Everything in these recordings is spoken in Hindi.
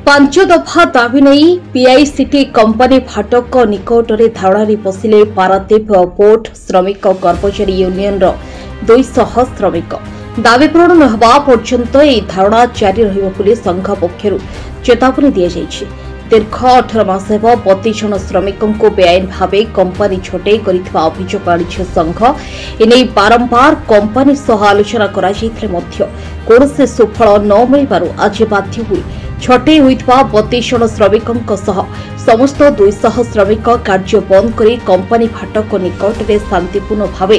पांच दफा दाबी नहीं पीआईसीटी कंपनी फाटक निकट में धारणारे पशिले पारादीप पोर्ट श्रमिक कर्मचारी यूनियन 200 श्रमिक दाबी पूरण न होगा पर्यंत यह धारणा जारी रही संघ पक्षर चेतावनी दी जाइए। दीर्घ 18 मास हेब 32 जन श्रमिकों को बेआईन भाव कंपनी छटई करिथिबा अभियोग आनी संघ एने बारंबार कंपनी सह आलोचना कौन सुफल न मिलू आज बाध्य हुई छटई होइथिबा 32 जन श्रमिकों सह समस्त 200 श्रमिक कार्य बंद करी कंपनी फाटक निकट में शांतिपूर्ण भाव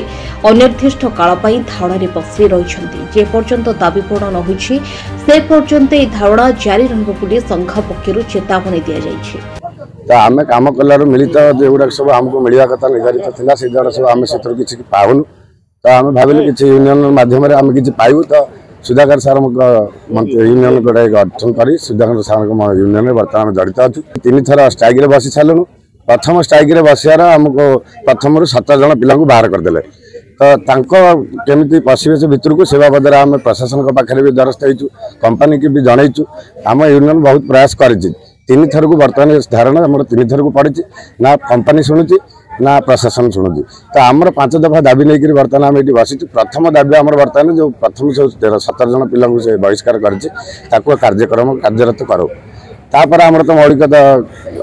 अनिर्दिष्ट काल धारणारे बसी रही जेपर्यंत दाबी पूर्ण न होइछि से पर्यंत यह धारणा जारी रही संघ पक्षर चेतावनी दी जाइए। आम कम कलु मिलित जोगुड़ा सब आमको मिलवा कथा निर्धारित था से सब आम से किसी पाऊनु तो आम भाविलु कि यूनियन मध्यम आम कि पाइबू तो सुधाकर सार यूनियन गोटे गठन कर सुधाकर सार यूनियन बर्तमान जड़ित अच्छु 3 थर स्ट्राइक बसी सारूँ। प्रथम स्ट्राइक बसार आमको प्रथम 17 जन पिला बाहर करदे तो केमी पशे से भितर को से बाबद आम प्रशासन पाखे भी द्वारस्थ हो कंपनी की भी जनईचु आम यूनियन बहुत प्रयास कर 3 थर को बर्तमान धारणा आम 3 थर को पड़ी ना कंपनी शुणुची ना प्रशासन शुणुची तो आमर 5 दफा दाबी नहीं बर्तमान आम ये बसी प्रथम दाबी आम बर्तमान जो प्रथम सब 17 जन पिला से बहिष्कार कर कार्यक्रम कार्यरत करो तापर आमर तो मौलिकता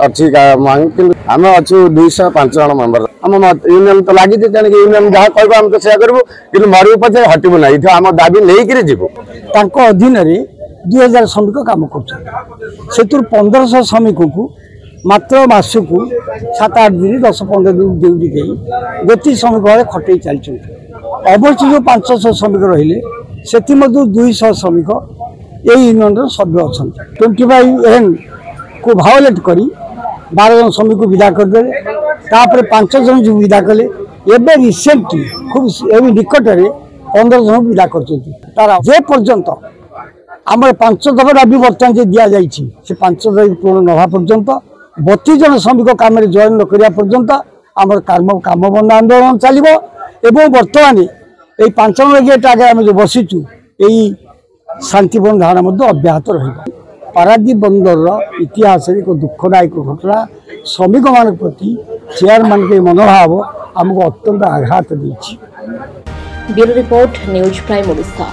अच्छी आम अच्छु 205 जन मेम्बर आम यूनियन तो लगी यूनियन जहाँ कह आम तो सेया करूँ कि मरु पचे हटबू ना ये आम दाबी नहीं जीवु अधीन 2000 श्रमिक कम कर 1500 श्रमिक को मात्र मासक 7-8 दिन 10-15 दिन ड्यूटी दे गोटी श्रमिक भाव खटे चलते अवश्य जो 500 श्रमिक रहिले से 200 श्रमिक यही यूनियन सभ्य अच्छा 25 को भायोलेट कर 12 जन श्रमिक को विदा करदे 5 जन जो विदा कले एवं रिसेंटली खूब निकट में 15 जन विदा कर पर्यंत आम 5 दफा दाबी बर्तमान जो दि जाए से 5 दाबी पूर्ण नवा पर्यंत 32 जन श्रमिक कम जॉइन न करा पर्यंत आम काम बंद आंदोलन चलो एवं बर्तमान ये 5 नंबर गेट आगे आम जो बसीचु यही शांतिपूर्ण धारणा अब्याहत रही पारादीप बंदर इतिहास एक दुखदायक घटना श्रमिक मान प्रति चेयरमैन के मनोभाव आमको अत्यंत आघात देछि। Bureau report news prime Odisha.